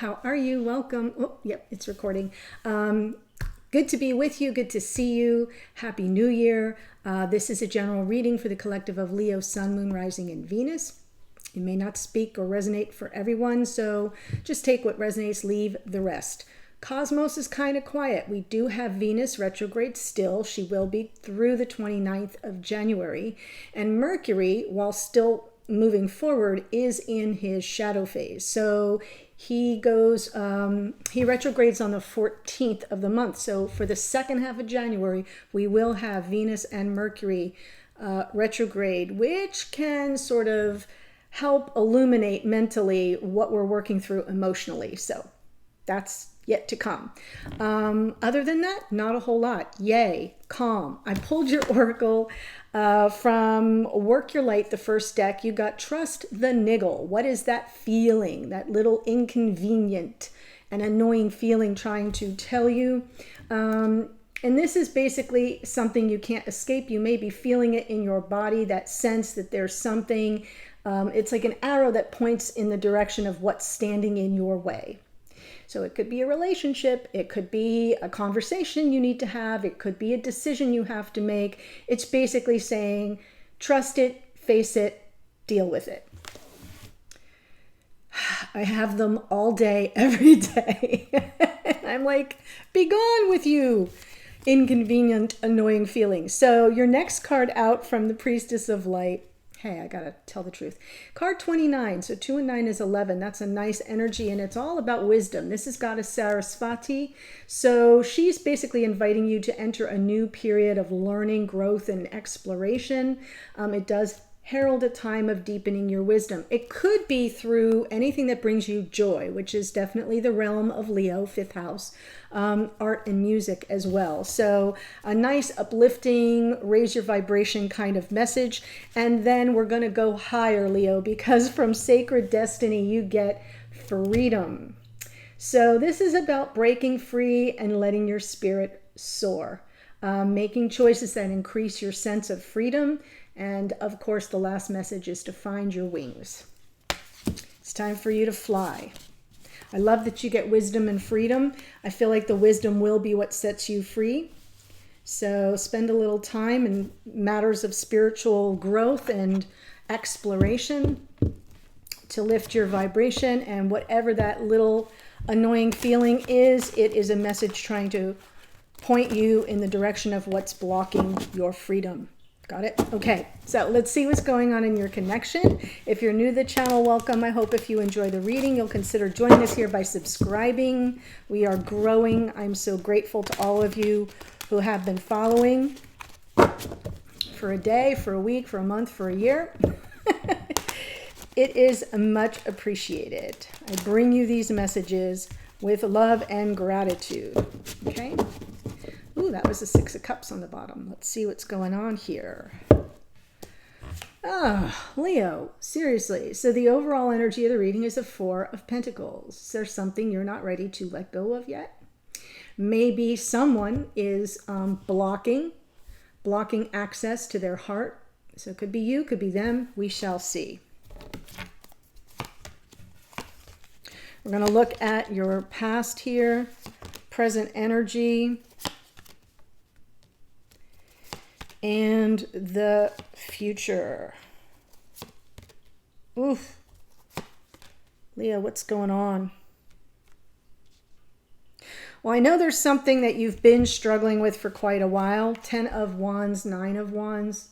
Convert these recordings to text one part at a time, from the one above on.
How are you? Welcome. Oh, yep, it's recording. Good to be with you. Good to see you. Happy New Year. This is a general reading for the collective of Leo, Sun, Moon, Rising, and Venus. It may not speak or resonate for everyone, so just take what resonates, leave the rest. Cosmos is kind of quiet. We do have Venus retrograde still. She will be through the 29th of January. And Mercury, while still moving forward, is in his shadow phase. So he retrogrades on the 14th of the month. So for the second half of January, we will have Venus and Mercury retrograde, which can sort of help illuminate mentally what we're working through emotionally. So that's yet to come. Other than that, not a whole lot. Yay, calm. I pulled your oracle from Work Your Light, the first deck. You got Trust the Niggle. What is that feeling? That little inconvenient and annoying feeling trying to tell you. And this is basically something you can't escape. You may be feeling it in your body, that sense that there's something. It's like an arrow that points in the direction of what's standing in your way. So it could be a relationship, it could be a conversation you need to have, it could be a decision you have to make. It's basically saying, trust it, face it, deal with it. I have them all day, every day. I'm like, be gone with you, inconvenient, annoying feelings. So your next card out from the Priestess of Light. Hey, I gotta tell the truth. Card 29, so 2 and 9 is 11. That's a nice energy, and it's all about wisdom. This is Goddess Saraswati. So she's basically inviting you to enter a new period of learning, growth, and exploration. It does herald a time of deepening your wisdom. It could be through anything that brings you joy, which is definitely the realm of Leo, 5th house, art and music as well. So a nice uplifting, raise your vibration kind of message. And then we're going to go higher, Leo, because from Sacred Destiny, you get freedom. So this is about breaking free and letting your spirit soar, making choices that increase your sense of freedom. And of course, the last message is to find your wings. It's time for you to fly. I love that you get wisdom and freedom. I feel like the wisdom will be what sets you free. So spend a little time in matters of spiritual growth and exploration to lift your vibration. And whatever that little annoying feeling is, it is a message trying to point you in the direction of what's blocking your freedom. Got it? Okay, so let's see what's going on in your connection. If you're new to the channel, welcome. I hope if you enjoy the reading, you'll consider joining us here by subscribing. We are growing. I'm so grateful to all of you who have been following for a day, for a week, for a month, for a year. It is much appreciated. I bring you these messages with love and gratitude. Okay? Ooh, that was the 6 of Cups on the bottom. Let's see what's going on here. Leo, seriously. So the overall energy of the reading is a 4 of Pentacles. Is there something you're not ready to let go of yet? Maybe someone is blocking access to their heart. So it could be you, could be them. We shall see. We're going to look at your past here, present energy, and the future. Oof. Leo, what's going on? Well, I know there's something that you've been struggling with for quite a while. 10 of Wands, 9 of Wands.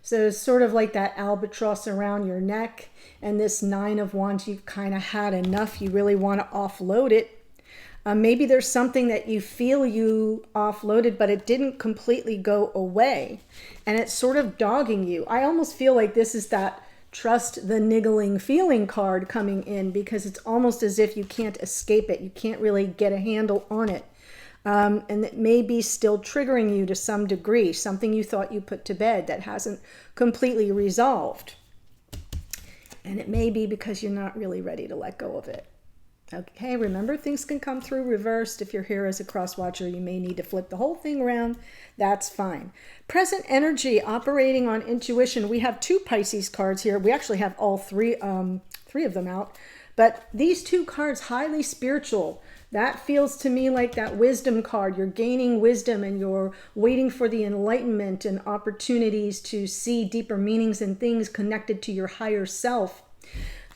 So it's sort of like that albatross around your neck. And this 9 of Wands, you've kind of had enough. You really want to offload it. Maybe there's something that you feel you offloaded, but it didn't completely go away. And it's sort of dogging you. I almost feel like this is that trust the niggling feeling card coming in, because it's almost as if you can't escape it. You can't really get a handle on it. And it may be still triggering you to some degree, something you thought you put to bed that hasn't completely resolved. And it may be because you're not really ready to let go of it. Okay, remember, things can come through reversed. If you're here as a cross watcher, you may need to flip the whole thing around. That's fine. Present energy, operating on intuition. We have 2 Pisces cards here. We actually have all three of them out. But these two cards, highly spiritual. That feels to me like that wisdom card. You're gaining wisdom and you're waiting for the enlightenment and opportunities to see deeper meanings and things connected to your higher self.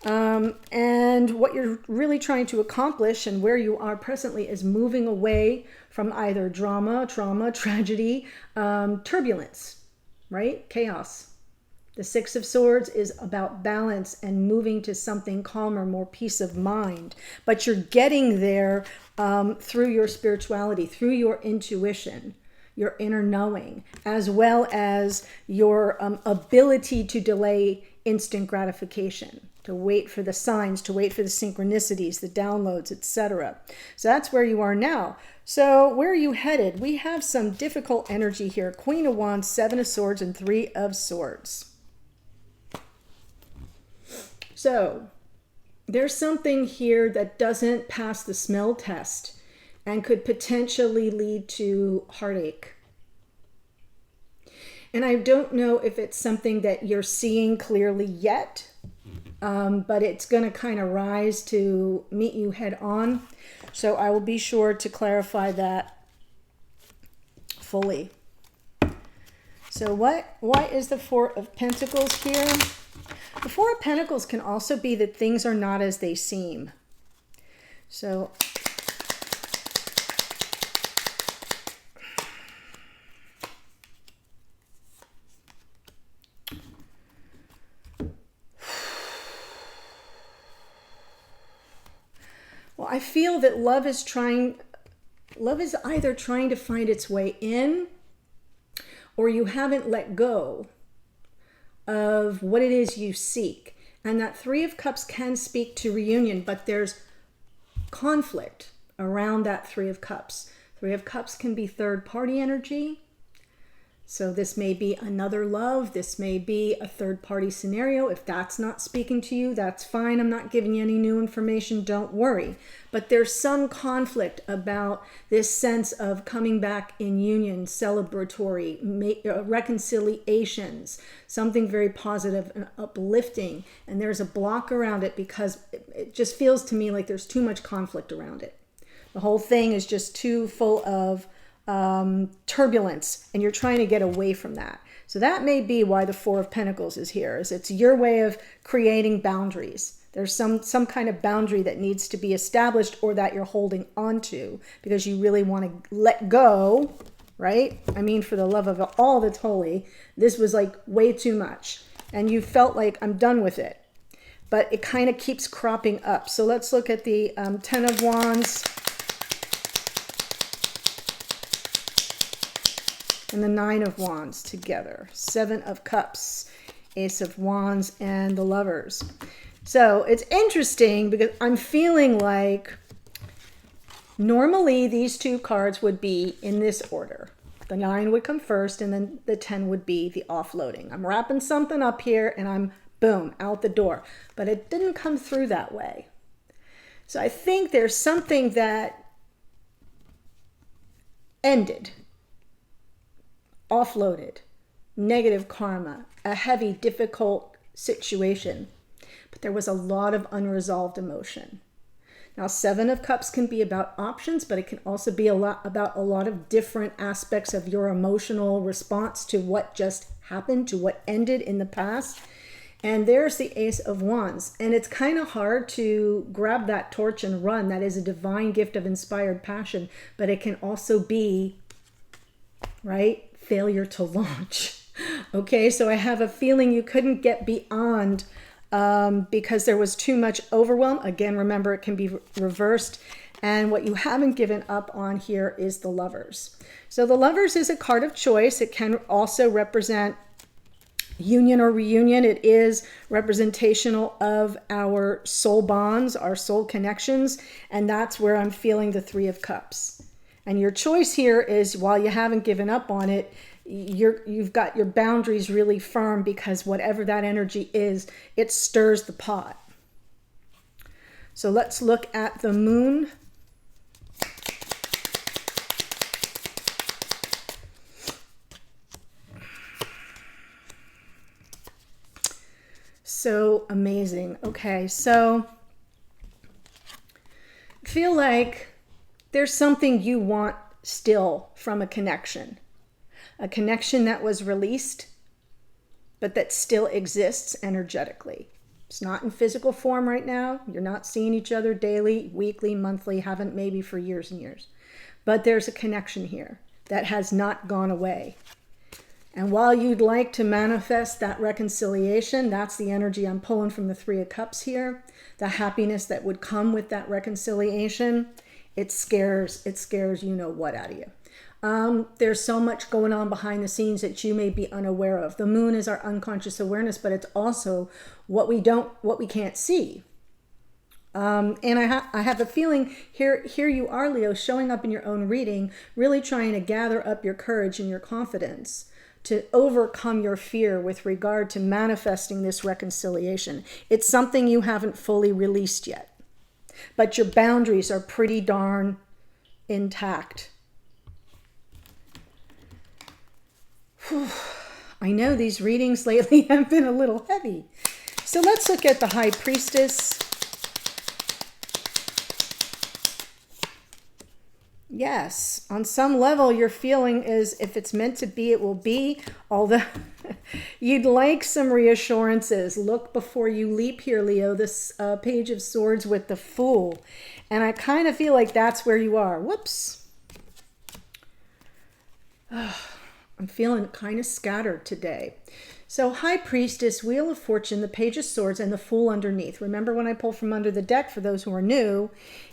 And what you're really trying to accomplish and where you are presently is moving away from either drama, trauma, tragedy, turbulence, right? Chaos. The Six of Swords is about balance and moving to something calmer, more peace of mind. But you're getting there through your spirituality, through your intuition, your inner knowing, as well as your ability to delay instant gratification, to wait for the signs, to wait for the synchronicities, the downloads, etc. So that's where you are now. So where are you headed? We have some difficult energy here. Queen of Wands, Seven of Swords, and Three of Swords. So there's something here that doesn't pass the smell test and could potentially lead to heartache. And I don't know if it's something that you're seeing clearly yet, but it's going to kind of rise to meet you head on. So I will be sure to clarify that fully. So why is the Four of Pentacles here? The Four of Pentacles can also be that things are not as they seem. So well, I feel that love is either trying to find its way in, or you haven't let go of what it is you seek. And that Three of Cups can speak to reunion, but there's conflict around that Three of Cups. Three of Cups can be third party energy. So this may be another love. This may be a third party scenario. If that's not speaking to you, that's fine. I'm not giving you any new information. Don't worry. But there's some conflict about this sense of coming back in union, celebratory, reconciliations, something very positive and uplifting. And there's a block around it because it just feels to me like there's too much conflict around it. The whole thing is just too full of turbulence, and you're trying to get away from that. So that may be why the Four of Pentacles is here, is it's your way of creating boundaries. There's some kind of boundary that needs to be established or that you're holding on to because you really want to let go, right? I mean, for the love of all that's holy, this was like way too much. And you felt like, I'm done with it. But it kind of keeps cropping up. So let's look at the Ten of Wands and the Nine of Wands together. Seven of Cups, Ace of Wands, and the Lovers. So it's interesting because I'm feeling like normally these two cards would be in this order. The 9 would come first, and then the 10 would be the offloading. I'm wrapping something up here, and I'm, boom, out the door. But it didn't come through that way. So I think there's something that ended, offloaded, negative karma, a heavy, difficult situation. But there was a lot of unresolved emotion. Now, Seven of Cups can be about options, but it can also be about a lot of different aspects of your emotional response to what just happened, to what ended in the past. And there's the Ace of Wands. And it's kind of hard to grab that torch and run. That is a divine gift of inspired passion, but it can also be, right, failure to launch. Okay, so I have a feeling you couldn't get beyond because there was too much overwhelm. Again, remember, it can be reversed. And what you haven't given up on here is the Lovers. So the Lovers is a card of choice. It can also represent union or reunion. It is representational of our soul bonds, our soul connections. And that's where I'm feeling the Three of Cups. And your choice here is, while you haven't given up on it, you've got your boundaries really firm, because whatever that energy is, it stirs the pot. So let's look at the Moon. So amazing. Okay, so feel like there's something you want still from a connection that was released, but that still exists energetically. It's not in physical form right now. You're not seeing each other daily, weekly, monthly, haven't maybe for years and years. But there's a connection here that has not gone away. And while you'd like to manifest that reconciliation, that's the energy I'm pulling from the Three of Cups here, the happiness that would come with that reconciliation, it scares you know what out of you. There's so much going on behind the scenes that you may be unaware of. The moon is our unconscious awareness, but it's also what we can't see. And I have a feeling here you are, Leo, showing up in your own reading, really trying to gather up your courage and your confidence to overcome your fear with regard to manifesting this reconciliation. It's something you haven't fully released yet, but your boundaries are pretty darn intact. Whew. I know these readings lately have been a little heavy. So let's look at the High Priestess. Yes, on some level, your feeling is if it's meant to be, it will be. Although you'd like some reassurances. Look before you leap here, Leo. This Page of Swords with the Fool. And I kind of feel like that's where you are. Whoops. I'm feeling kind of scattered today. So High Priestess, Wheel of Fortune, the Page of Swords, and the Fool underneath. Remember when I pulled from under the deck, for those who are new,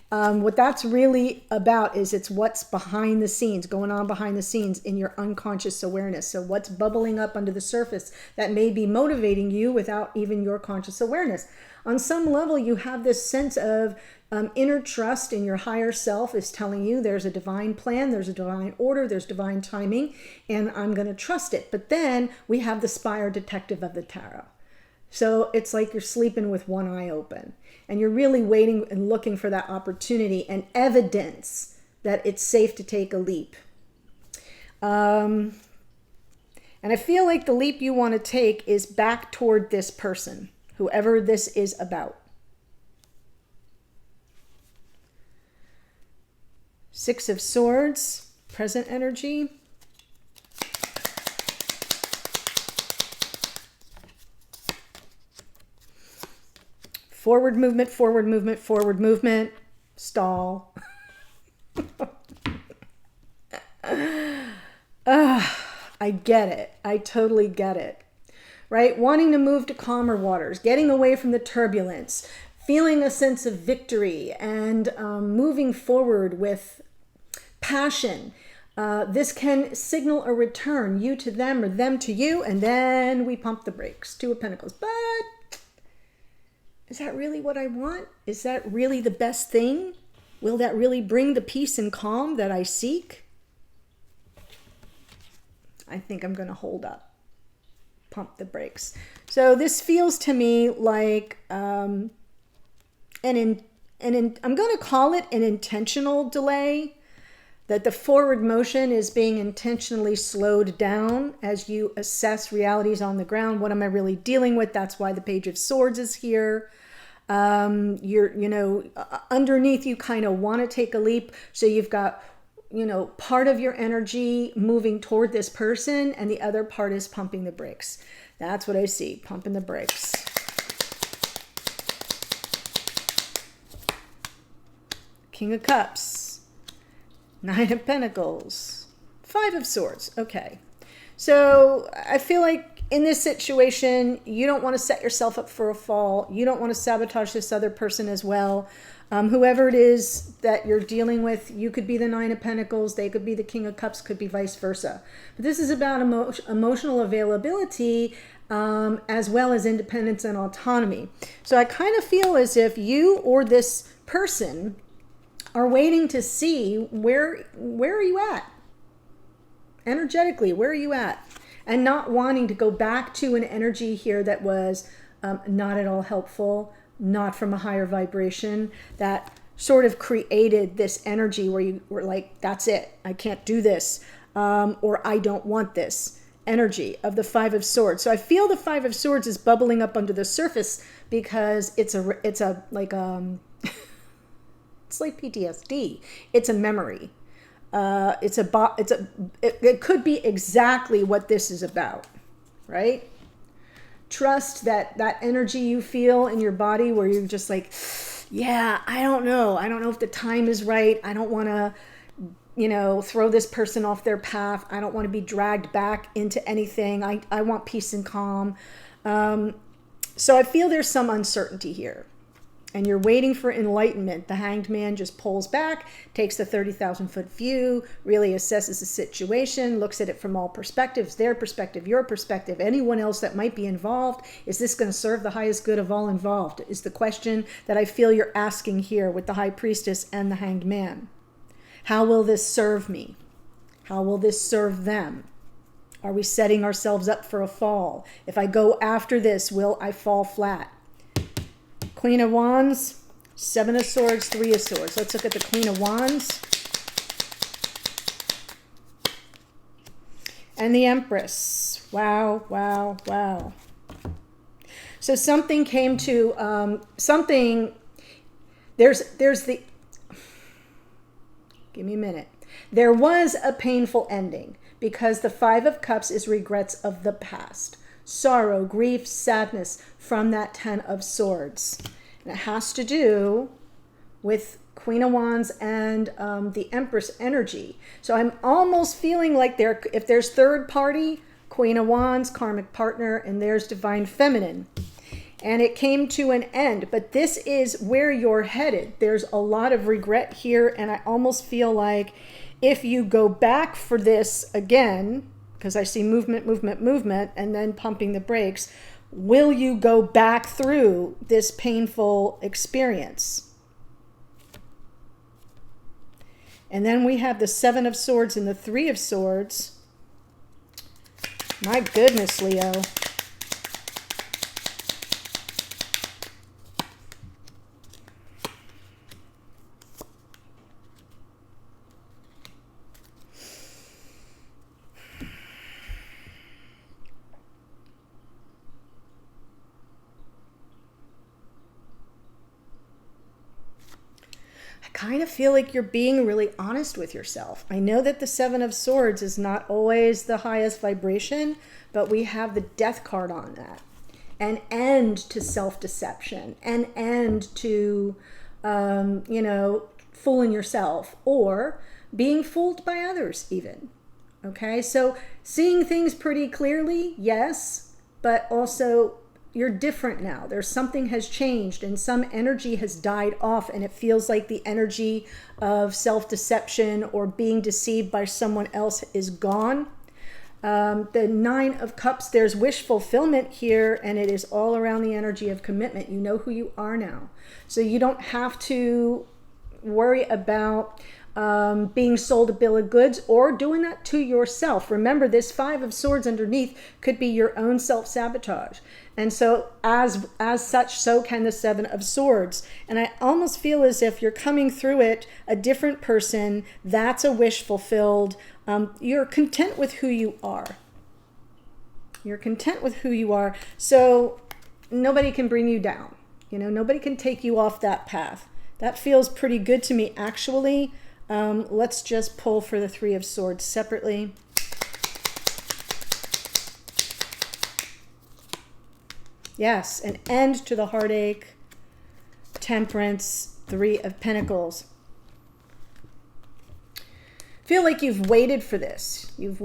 what that's really about is it's what's behind the scenes, going on behind the scenes in your unconscious awareness. So what's bubbling up under the surface that may be motivating you without even your conscious awareness. On some level, you have this sense of inner trust in your higher self is telling you there's a divine plan, there's a divine order, there's divine timing, and I'm going to trust it. But then we have the Spire Detective of the Tarot. So it's like you're sleeping with one eye open, and you're really waiting and looking for that opportunity and evidence that it's safe to take a leap. And I feel like the leap you want to take is back toward this person, whoever this is about. Six of Swords, present energy. Forward movement, forward movement, forward movement. Stall. I get it. I totally get it. Right? Wanting to move to calmer waters, getting away from the turbulence, feeling a sense of victory, and moving forward with passion. This can signal a return, you to them or them to you, and then we pump the brakes. Two of Pentacles. But is that really what I want? Is that really the best thing? Will that really bring the peace and calm that I seek? I think I'm going to hold up. Pump the brakes. So this feels to me like I'm going to call it an intentional delay. That the forward motion is being intentionally slowed down as you assess realities on the ground. What am I really dealing with? That's why the Page of Swords is here. Underneath you kind of want to take a leap. So you've got, part of your energy moving toward this person and the other part is pumping the brakes. That's what I see, pumping the brakes. King of Cups. Nine of Pentacles, Five of Swords. Okay. So I feel like in this situation, you don't want to set yourself up for a fall. You don't want to sabotage this other person as well. Whoever it is that you're dealing with, you could be the Nine of Pentacles. They could be the King of Cups, could be vice versa. But this is about emotional availability as well as independence and autonomy. So I kind of feel as if you or this person are waiting to see where are you at? Energetically, where are you at? And not wanting to go back to an energy here that was not at all helpful, not from a higher vibration, that sort of created this energy where you were like, that's it, I can't do this, or I don't want this energy of the Five of Swords. So I feel the Five of Swords is bubbling up under the surface because it's It's like PTSD. It's a memory. It could be exactly what this is about, right? Trust that energy you feel in your body where you're just like, yeah, I don't know if the time is right. I don't want to, throw this person off their path. I don't want to be dragged back into anything. I want peace and calm. So I feel there's some uncertainty here. And you're waiting for enlightenment. The Hanged Man just pulls back, takes the 30,000 foot view, really assesses the situation, looks at it from all perspectives, their perspective, your perspective, anyone else that might be involved. Is this going to serve the highest good of all involved? Is the question that I feel you're asking here with the High Priestess and the Hanged Man. How will this serve me? How will this serve them? Are we setting ourselves up for a fall? If I go after this, will I fall flat? Queen of Wands, Seven of Swords, Three of Swords. Let's look at the Queen of Wands. And the Empress. Wow, wow, wow. So something came to, there's the, give me a minute. There was a painful ending because the Five of Cups is regrets of the past. Sorrow, grief, sadness from that Ten of Swords. And it has to do with Queen of Wands and the Empress energy. So I'm almost feeling like if there's third party, Queen of Wands, karmic partner, and there's Divine Feminine. And it came to an end, but this is where you're headed. There's a lot of regret here, and I almost feel like if you go back for this again, because I see movement, movement, movement, and then pumping the brakes. Will you go back through this painful experience? And then we have the Seven of Swords and the Three of Swords. My goodness, Leo. Kind of feel like you're being really honest with yourself. I know that the Seven of Swords is not always the highest vibration, but we have the Death card on that. An end to self-deception, an end to, fooling yourself or being fooled by others even. Okay, so seeing things pretty clearly, yes, but also you're different now. There's something has changed and some energy has died off, and it feels like the energy of self-deception or being deceived by someone else is gone. The Nine of Cups, there's wish fulfillment here, and it is all around the energy of commitment. You know who you are now. So you don't have to worry about being sold a bill of goods or doing that to yourself. Remember, this Five of Swords underneath could be your own self-sabotage. And so as such, so can the Seven of Swords. And I almost feel as if you're coming through it a different person. That's a wish fulfilled. You're content with who you are. You're content with who you are. So nobody can bring you down. Nobody can take you off that path. That feels pretty good to me, actually. Let's just pull for the Three of Swords separately. Yes, an end to the heartache. Temperance, Three of Pentacles. Feel like you've waited for this. You've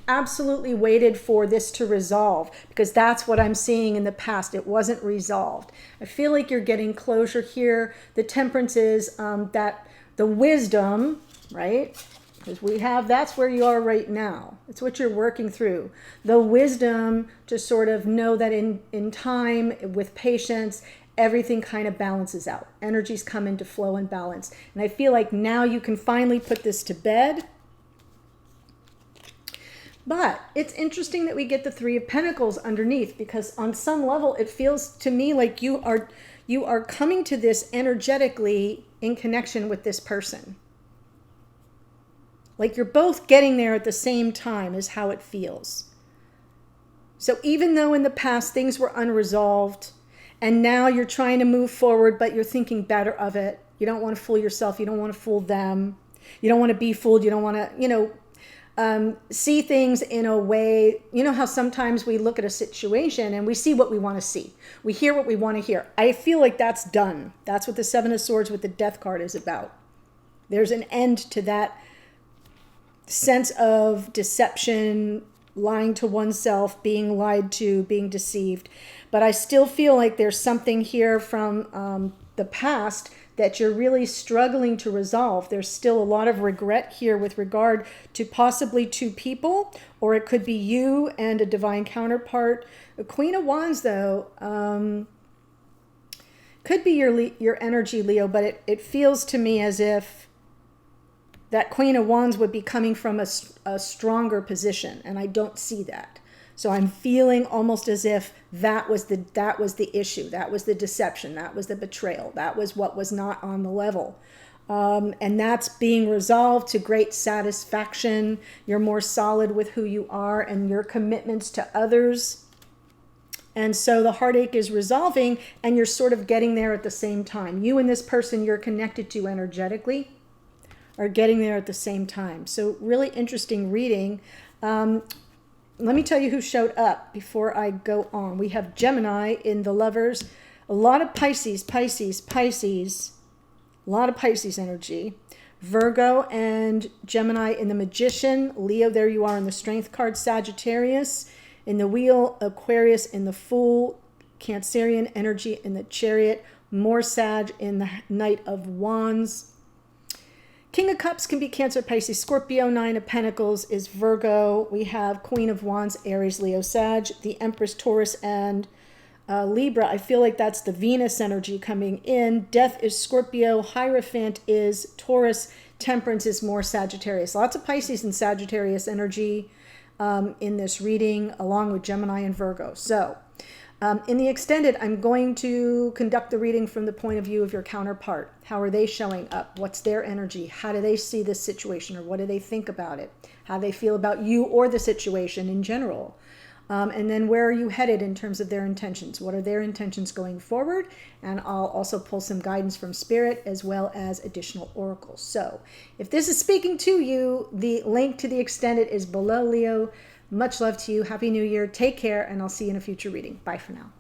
absolutely waited for this to resolve, because that's what I'm seeing in the past. It wasn't resolved. I feel like you're getting closure here. The Temperance is that the wisdom, right? Because that's where you are right now. It's what you're working through. The wisdom to sort of know that in time, with patience, everything kind of balances out. Energies come into flow and balance. And I feel like now you can finally put this to bed. But it's interesting that we get the Three of Pentacles underneath, because on some level it feels to me like you are coming to this energetically in connection with this person. Like you're both getting there at the same time is how it feels. So even though in the past things were unresolved and now you're trying to move forward, but you're thinking better of it, You don't want to fool yourself. You don't want to fool them. You don't want to be fooled. You don't want to, see things in a way, how sometimes we look at a situation and we see what we want to see. We hear what we want to hear. I feel like that's done. That's what the Seven of Swords with the Death card is about. There's an end to that sense of deception, lying to oneself, being lied to, being deceived. But I still feel like there's something here from the past that you're really struggling to resolve. There's still a lot of regret here with regard to possibly two people, or it could be you and a divine counterpart. The Queen of Wands, though, could be your energy, Leo, but it feels to me as if that Queen of Wands would be coming from a stronger position, and I don't see that. So I'm feeling almost as if that was the issue, that was the deception, that was the betrayal, that was what was not on the level. And that's being resolved to great satisfaction. You're more solid with who you are and your commitments to others. And so the heartache is resolving, and you're sort of getting there at the same time. You and this person you're connected to energetically are getting there at the same time. So really interesting reading. Let me tell you who showed up before I go on. We have Gemini in the Lovers, a lot of Pisces, a lot of Pisces energy. Virgo and Gemini in the Magician. Leo, there you are in the Strength card. Sagittarius in the Wheel. Aquarius in the Fool. Cancerian energy in the Chariot. More Sag in the Knight of Wands. King of Cups can be Cancer, Pisces, Scorpio. Nine of Pentacles is Virgo. We have Queen of Wands, Aries, Leo, Sag. The Empress, Taurus, and Libra. I feel like that's the Venus energy coming in. Death is Scorpio. Hierophant is Taurus. Temperance is more Sagittarius. Lots of Pisces and Sagittarius energy in this reading, along with Gemini and Virgo. So in the extended, I'm going to conduct the reading from the point of view of your counterpart. How are they showing up? What's their energy? How do they see this situation, or what do they think about it? How they feel about you or the situation in general? And then where are you headed in terms of their intentions? What are their intentions going forward? And I'll also pull some guidance from Spirit as well as additional oracles. So if this is speaking to you, the link to the extended is below, Leo. Much love to you. Happy New Year. Take care, and I'll see you in a future reading. Bye for now.